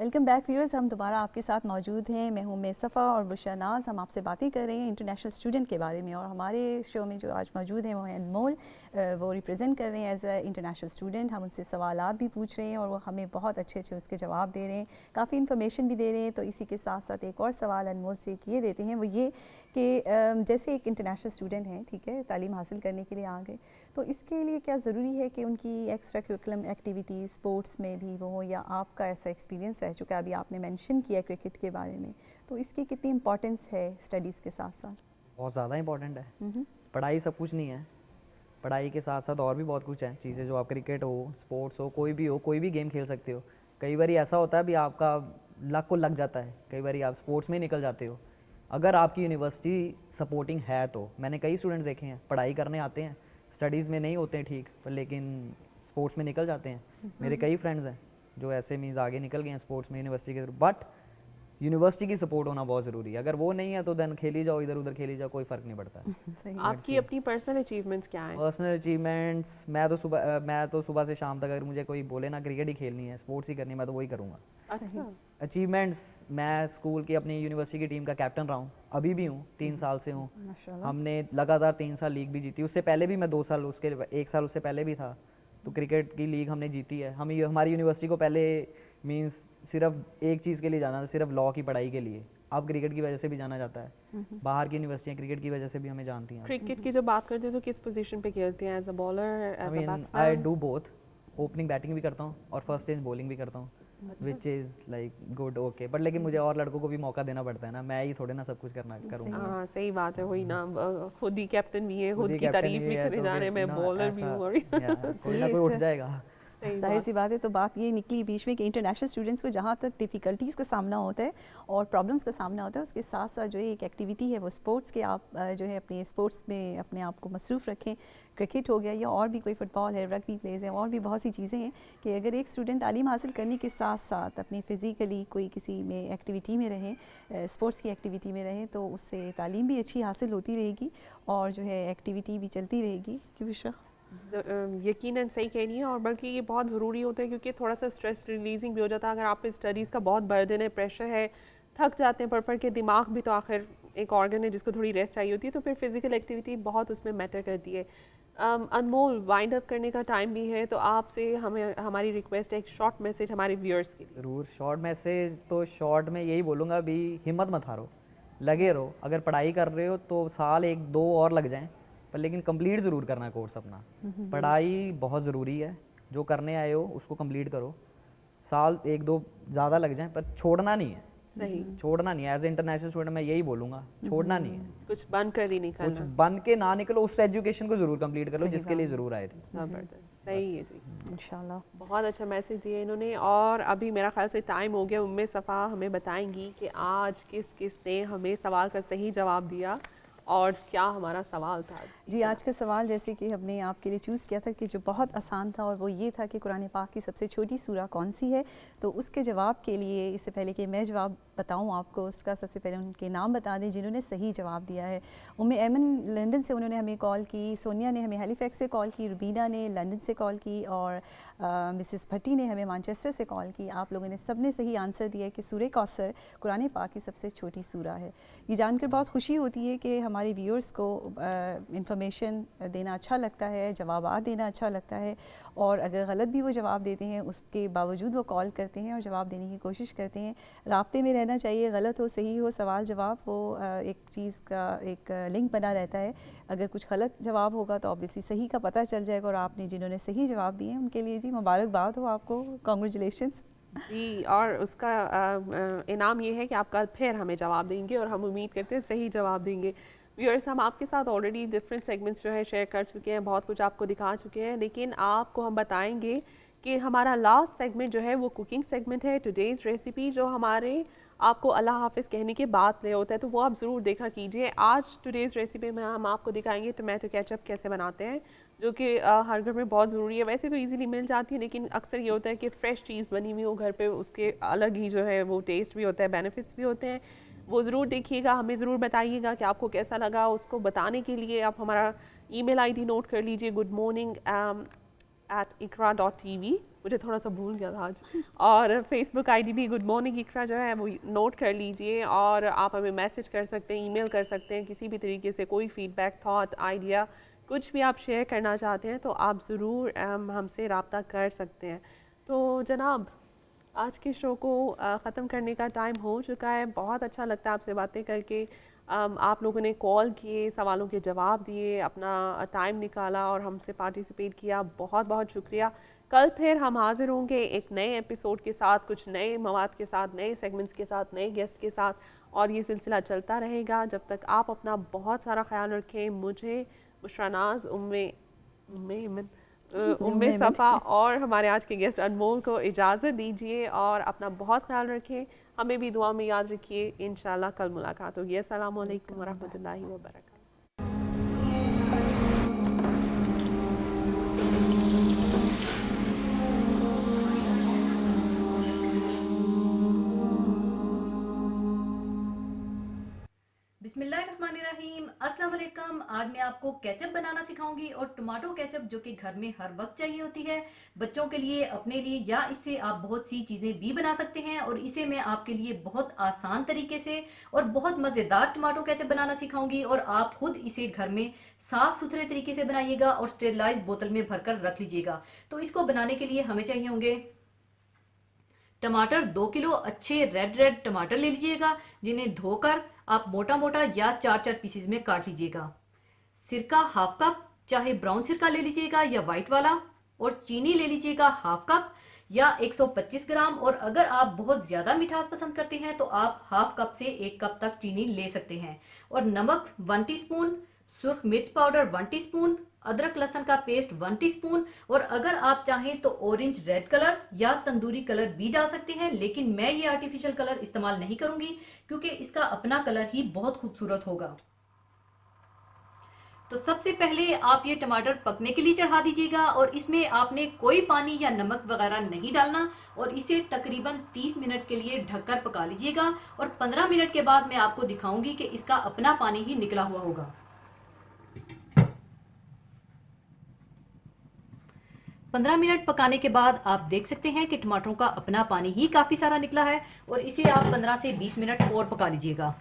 Welcome back viewers, हम दोबारा आपके साथ मौजूद हैं। मैं हूं सफ़ा और बुशरा नाज। हम आपसे बातें कर रहे हैं इंटरनेशनल स्टूडेंट के बारे में, और हमारे शो में जो आज मौजूद हैं वो हैं अनमोल। वो रिप्रेजेंट कर रहे हैं एज अ इंटरनेशनल स्टूडेंट। हम उनसे सवालात भी पूछ रहे हैं और वो हमें बहुत अच्छे अच्छे उसके जवाब दे रहे हैं, काफ़ी इन्फॉर्मेशन भी दे रहे हैं। तो इसी के साथ साथ एक और सवाल अनमोल से किए देते हैं, वो ये कि जैसे एक इंटरनेशनल स्टूडेंट हैं, ठीक है, तालीम हासिल करने के लिए आ गए, तो इसके लिए क्या ज़रूरी है कि उनकी एक्स्ट्रा करिकुलम एक्टिविटीज़ स्पोर्ट्स में भी वो हो, या आपका ऐसा एक्सपीरियंस रह चुका है, अभी आपने मेंशन किया क्रिकेट के बारे में, तो इसकी कितनी इंपॉर्टेंस है स्टडीज़ के साथ साथ? बहुत ज़्यादा इंपॉर्टेंट है। पढ़ाई सब कुछ नहीं है, पढ़ाई के साथ साथ और भी बहुत कुछ है चीज़ें, जो आप क्रिकेट हो, स्पोर्ट्स हो, कोई भी गेम खेल सकते हो। कई बार ऐसा होता है भी आपका लक को लग जाता है, कई बार आप स्पोर्ट्स में ही निकल जाते हो अगर आपकी यूनिवर्सिटी सपोर्टिंग है तो। मैंने कई स्टूडेंट्स देखे हैं पढ़ाई करने आते हैं, स्टडीज़ में नहीं होते हैं ठीक, पर लेकिन स्पोर्ट्स में निकल जाते हैं। मेरे कई फ्रेंड्स हैं जो ऐसे मीन्स आगे निकल गए हैं स्पोर्ट्स में यूनिवर्सिटी के थ्रू। बट यूनिवर्सिटी की सपोर्ट होना बहुत ज़रूरी है। अगर वो नहीं है तो देन खेली जाओ, इधर उधर खेली जाओ, कोई फ़र्क नहीं पड़ता है। सही। आपकी अपनी पर्सनल अचीवमेंट्स क्या हैं? पर्सनल अचीवमेंट्स, मैं तो सुबह से शाम तक अगर मुझे कोई बोले ना क्रिकेट ही खेलनी है, स्पोर्ट्स ही करनी है, मैं तो वही करूँगा। अच्छा। अचीवमेंट्स, मैं स्कूल की अपनी यूनिवर्सिटी की टीम का कैप्टन रहा हूँ, अभी भी हूँ, 3 साल से हूँ। माशाल्लाह। हमने लगातार 3 साल लीग भी जीती। उससे पहले भी मैं 2 साल, उसके 1 साल उससे पहले भी था, तो क्रिकेट की लीग हमने जीती है। हमारी यूनिवर्सिटी को पहले मींस सिर्फ एक चीज़ के लिए जाना था, सिर्फ लॉ की पढ़ाई के लिए। अब क्रिकेट की वजह से भी जाना जाता है। बाहर की यूनिवर्सिटियाँ क्रिकेट की वजह से भी हमें जानती हैं। क्रिकेट की जब बात करते हैं तो किस पोजीशन पे खेलते हैं? As a bowler, as a I batsman? Do both. Opening batting भी करता हूँ और फर्स्ट स्टेज बॉलिंग भी करता हूँ, which is like good, okay. But लेकिन मुझे और लड़कों को भी मौका देना पड़ता है ना, मैं ही थोड़े ना सब कुछ करूँगा। हाँ सही बात है, वही ना, खुद ही कैप्टन भी है, खुद खुद ही की कैप्टन तारीफ ही भी है करे तो जा रहे फिर हैं, मैं बॉलर भी हूँ और कोई ना कोई उठ जाएगा। सही जाहिर बात। सी बात है। तो बात ये निकली बीच में कि इंटरनेशनल स्टूडेंट्स को जहाँ तक डिफ़िकल्टीज़ का सामना होता है और प्रॉब्लम्स का सामना होता है, उसके साथ साथ जो है एक एक्टिविटी है वो स्पोर्ट्स के, आप जो है अपने स्पोर्ट्स में अपने आप को मसरूफ़ रखें। क्रिकेट हो गया या और भी कोई फुटबॉल है, रग्बी प्लेज़ है, और भी बहुत सी चीज़ें हैं कि अगर एक स्टूडेंट तालीम हासिल करने के साथ साथ अपनी फ़िज़िकली कोई किसी में एक्टिविटी में रहें, स्पोर्ट्स की एक्टिविटी में रहें, तो उससे तालीम भी अच्छी हासिल होती रहेगी और जो है एक्टिविटी भी चलती रहेगी। क्यों विशा? यकीनन सही कह रही हैं, और बल्कि ये बहुत ज़रूरी होता है क्योंकि थोड़ा सा स्ट्रेस रिलीजिंग भी हो जाता है। अगर आप पे स्टडीज़ का बहुत बर्डन है, प्रेशर है, थक जाते हैं पढ़ के, दिमाग भी तो आखिर एक ऑर्गन है जिसको थोड़ी रेस्ट चाहिए होती है, तो फिर फिजिकल एक्टिविटी बहुत उसमें मैटर करती है। अनमोल, वाइंड अप करने का टाइम भी है, तो आपसे हमें हमारी रिक्वेस्ट है एक शॉर्ट मैसेज हमारे व्यूअर्स के लिए। ज़रूर। शॉर्ट मैसेज तो शॉर्ट में यही बोलूँगा, भी हिम्मत मत हारो, लगे रहो। अगर पढ़ाई कर रहे हो तो साल 1-2 और लग जाएं, पर लेकिन कंप्लीट ज़रूर करना कोर्स अपना। पढ़ाई बहुत ज़रूरी है, जो करने आए हो उसको कंप्लीट करो। साल 1-2 ज़्यादा लग जाएं, पर छोड़ना नहीं है, सही। छोड़ना नहीं है। एज ए इंटरनेशनल स्टूडेंट मैं यही बोलूँगा, छोड़ना नहीं है। कुछ बंद कर ही कुछ निकलना। बन के ना निकलो, उस एजुकेशन को ज़रूर कंप्लीट कर लो सही जिसके लिए बात है। ज़रूर आए थे। ज़बरदस्त, सही है जी। इंशाल्लाह। बहुत अच्छा मैसेज दिया इन्होंने। और अभी मेरा ख्याल से टाइम हो गया, उम्मे सफ़ा हमें बताएंगी कि आज किस किस ने हमें सवाल का सही जवाब दिया और क्या हमारा सवाल था। जी, आज का सवाल जैसे कि हमने आपके लिए चूज़ किया था कि जो बहुत आसान था, और वो ये था कि कुरान पाक की सबसे छोटी सूरा कौन सी है। तो उसके जवाब के लिए, इससे पहले कि मैं जवाब बताऊं आपको उसका, सबसे पहले उनके नाम बता दें जिन्होंने सही जवाब दिया है। उम्मे ऐमन लंदन से उन्होंने हमें कॉल की, सोनिया ने हमें हैलीफैक्स से कॉल की, रुबीना ने लंदन से कॉल की, और मिसेस भट्टी ने हमें मैनचेस्टर से कॉल की। आप लोगों ने सबने सही आंसर दिया है कि सूरह कौसर कुरान पाक की सबसे छोटी सूरा है। ये जानकर बहुत खुशी होती है कि हमारे व्यूअर्स को इंफॉर्मेशन देना अच्छा लगता है, जवाबात देना अच्छा लगता है, और अगर गलत भी वो जवाब देते हैं उसके बावजूद वो कॉल करते हैं और जवाब देने की कोशिश करते हैं। राब्ते में रहना चाहिए, गलत हो सही हो, सवाल जवाब वो एक चीज़ का एक लिंक बना रहता है। अगर कुछ गलत जवाब होगा तो ऑब्वियसली सही का पता चल जाएगा, और आपने जिन्होंने सही जवाब दिए उनके लिए जी मुबारकबाद हो आपको, कॉन्ग्रेचुलेशंस। जी, और उसका इनाम ये है कि आप कल फिर हमें जवाब देंगे, और हम उम्मीद करते हैं सही जवाब देंगे। व्यूअर्स, हम आपके साथ ऑलरेडी डिफरेंट सेगमेंट्स जो है शेयर कर चुके हैं, बहुत कुछ आपको दिखा चुके हैं, लेकिन आपको हम बताएंगे कि हमारा लास्ट सेगमेंट जो है वो कुकिंग सेगमेंट है, टुडेज़ रेसिपी, जो हमारे आपको अल्लाह हाफ़िज़ कहने के बाद प्ले होता है, तो वो आप ज़रूर देखा कीजिए। आज टुडेज़ रेसिपी में हम आपको दिखाएंगे टोमेटो केचप कैसे बनाते हैं, जो कि हर घर में बहुत ज़रूरी है। वैसे तो इजीली मिल जाती है, लेकिन अक्सर ये होता है कि फ़्रेश चीज़ बनी हुई हो घर पे, उसके अलग ही जो है वो टेस्ट भी होता है, बेनिफिट्स भी होते हैं। वो ज़रूर देखिएगा, हमें ज़रूर बताइएगा कि आपको कैसा लगा। उसको बताने के लिए आप हमारा email ID नोट कर लीजिए, goodmorning@iqra.tv। मुझे थोड़ा सा भूल गया था आज। और फेसबुक आईडी भी गुड मॉर्निंग इकरा जो है वो नोट कर लीजिए, और आप हमें मैसेज कर सकते हैं, ईमेल कर सकते हैं, किसी भी तरीके से कोई फीडबैक, थॉट, आइडिया कुछ भी आप शेयर करना चाहते हैं तो आप ज़रूर हमसे रब्ता कर सकते हैं। तो जनाब, आज के शो को ख़त्म करने का टाइम हो चुका है। बहुत अच्छा लगता है आपसे बातें करके। आप लोगों ने कॉल किए, सवालों के जवाब दिए, अपना टाइम निकाला और हमसे पार्टिसिपेट किया, बहुत बहुत शुक्रिया। कल फिर हम हाजिर होंगे एक नए एपिसोड के साथ, कुछ नए मवाद के साथ, नए सेगमेंट्स के साथ, नए गेस्ट के साथ, और ये सिलसिला चलता रहेगा। जब तक आप अपना बहुत सारा ख्याल रखें। मुझे, मुशरानाज, उम्मे सफ़ा और हमारे आज के गेस्ट अनमोल को इजाज़त दीजिए, और अपना बहुत ख्याल रखें। हमें भी दुआ में याद रखिए। इंशाल्लाह कल मुलाकात होगी। अस्सलामु अलैकुम वरहमतुल्लाहि वबरकातुहू। बिस्मिल्लाहिर्रहमानिर्रहीम, अस्सलाम वालेकुम। आज मैं आपको केचप बनाना सिखाऊंगी, और टमाटो केचप जो कि घर में हर वक्त चाहिए होती है, बच्चों के लिए, अपने लिए, या इससे आप बहुत सी चीज़ें भी बना सकते हैं। और इसे मैं आपके लिए बहुत आसान तरीके से और बहुत मज़ेदार टमाटो केचप बनाना सिखाऊंगी, और आप खुद इसे घर में साफ़ सुथरे तरीके से बनाइएगा और स्टेरलाइज बोतल में भरकर रख लीजिएगा। तो इसको बनाने के लिए हमें चाहिए होंगे टमाटर 2 किलो, अच्छे रेड टमाटर ले लीजिएगा, जिन्हें धोकर आप मोटा मोटा या 4-4 पीसेज में काट लीजिएगा। सिरका हाफ कप, चाहे ब्राउन सिरका ले लीजिएगा या वाइट वाला। और चीनी ले लीजिएगा हाफ कप या 125 ग्राम। और अगर आप बहुत ज़्यादा मिठास पसंद करते हैं तो आप हाफ कप से 1 कप तक चीनी ले सकते हैं। और नमक 1 टीस्पून, सुर्ख मिर्च पाउडर 1 टीस्पून, अदरक लहसुन का पेस्ट 1 टीस्पून। और अगर आप चाहें तो ऑरेंज रेड कलर या तंदूरी कलर भी डाल सकते हैं, लेकिन मैं ये आर्टिफिशियल कलर इस्तेमाल नहीं करूंगी क्योंकि इसका अपना कलर ही बहुत खूबसूरत होगा। तो सबसे पहले आप ये टमाटर पकने के लिए चढ़ा दीजिएगा, और इसमें आपने कोई पानी या नमक वगैरह नहीं डालना, और इसे तकरीबन 30 मिनट के लिए ढककर पका लीजिएगा। और 15 मिनट के बाद मैं आपको दिखाऊंगी कि इसका अपना पानी ही निकला हुआ होगा। 15 मिनट पकाने के बाद आप देख सकते हैं कि टमाटरों का अपना पानी ही काफ़ी सारा निकला है, और इसे आप 15 से 20 मिनट और पका लीजिएगा।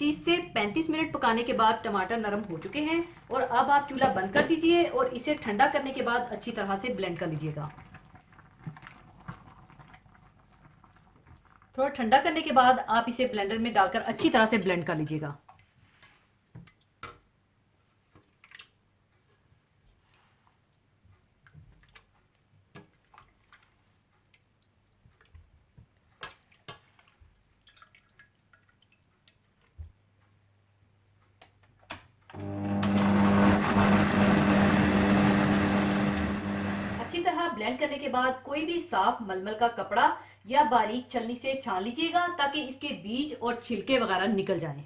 तीस से 35 मिनट पकाने के बाद टमाटर नरम हो चुके हैं, और अब आप चूल्हा बंद कर दीजिए और इसे ठंडा करने के बाद अच्छी तरह से ब्लेंड कर लीजिएगा। थोड़ा ठंडा करने के बाद आप इसे ब्लेंडर में डालकर अच्छी तरह से ब्लेंड कर लीजिएगा। अच्छी तरह ब्लेंड करने के बाद कोई भी साफ मलमल का कपड़ा या बारीक छलनी से छान लीजिएगा, ताकि इसके बीज और छिलके वगैरह निकल जाएं।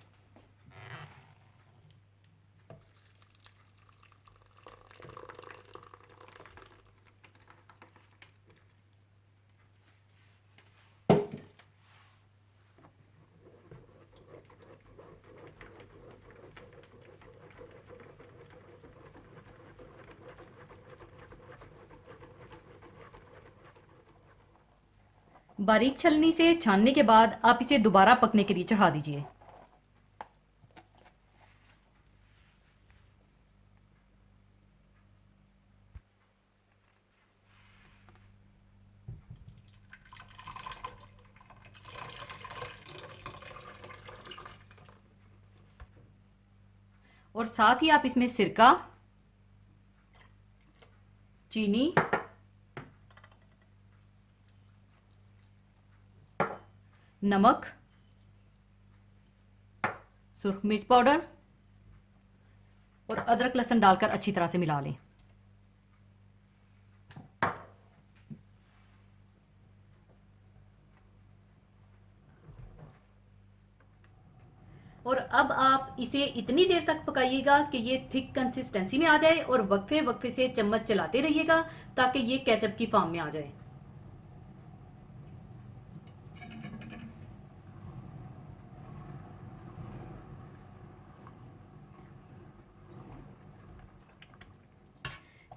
बारीक छलनी से छानने के बाद आप इसे दोबारा पकने के लिए चढ़ा दीजिए। और साथ ही आप इसमें सिरका, चीनी, नमक, सुर्ख मिर्च पाउडर और अदरक लहसुन डालकर अच्छी तरह से मिला लें। और अब आप इसे इतनी देर तक पकाइएगा कि ये थिक कंसिस्टेंसी में आ जाए, और वक्फे वक्फे से चम्मच चलाते रहिएगा ताकि ये केचप की फॉर्म में आ जाए।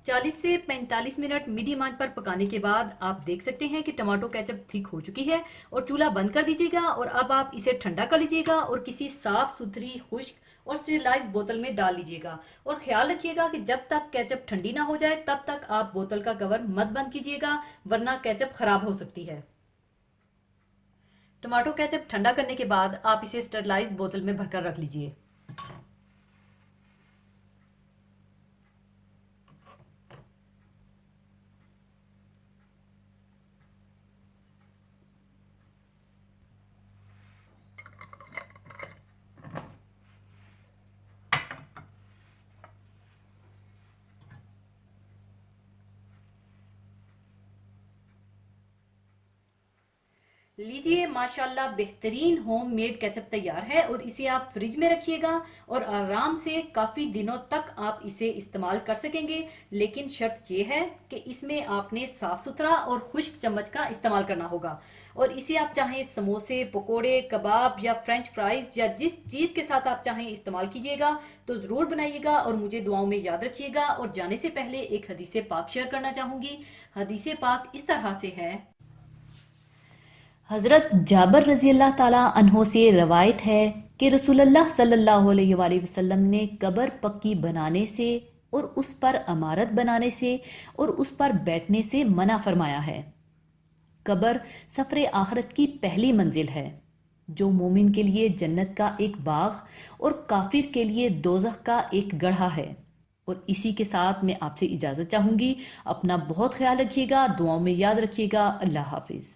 40 से 45 मिनट मीडियम आंच पर पकाने के बाद आप देख सकते हैं कि टमाटो केचप थिक हो चुकी है और चूल्हा बंद कर दीजिएगा और अब आप इसे ठंडा कर लीजिएगा और किसी साफ सुथरी खुश्क और स्टेरिलाइज बोतल में डाल लीजिएगा और ख्याल रखिएगा कि जब तक केचप ठंडी ना हो जाए तब तक आप बोतल का कवर मत बंद कीजिएगा, वरना केचप खराब हो सकती है। टमाटो केचप ठंडा करने के बाद आप इसे स्टेरिलाइज बोतल में भरकर रख लीजिए। लीजिए, माशाल्लाह बेहतरीन होममेड केचप तैयार है और इसे आप फ्रिज में रखिएगा और आराम से काफ़ी दिनों तक आप इसे इस्तेमाल कर सकेंगे। लेकिन शर्त यह है कि इसमें आपने साफ सुथरा और खुश्क चम्मच का इस्तेमाल करना होगा और इसे आप चाहें समोसे, पकोड़े, कबाब या फ्रेंच फ्राइज या जिस चीज़ के साथ आप चाहें इस्तेमाल कीजिएगा। तो ज़रूर बनाइएगा और मुझे दुआओं में याद रखिएगा। और जाने से पहले एक हदीस पाक शेयर करना चाहूँगी। हदीस पाक इस तरह से है। हज़रत जाबर रज़ी अल्लाह ताला अन्हो से रवायत है कि रसूलुल्लाह सल्लल्लाहु अलैहि वसल्लम ने कब्र पक्की बनाने से और उस पर इमारत बनाने से और उस पर बैठने से मना फरमाया है। कब्र सफ़र आखिरत की पहली मंजिल है, जो मोमिन के लिए जन्नत का एक बाग और काफिर के लिए दोज़ख का एक गड्ढा है। और इसी के साथ मैं आपसे इजाज़त चाहूँगी। अपना बहुत ख्याल रखिएगा, दुआओं में याद रखिएगा। अल्लाह हाफिज़।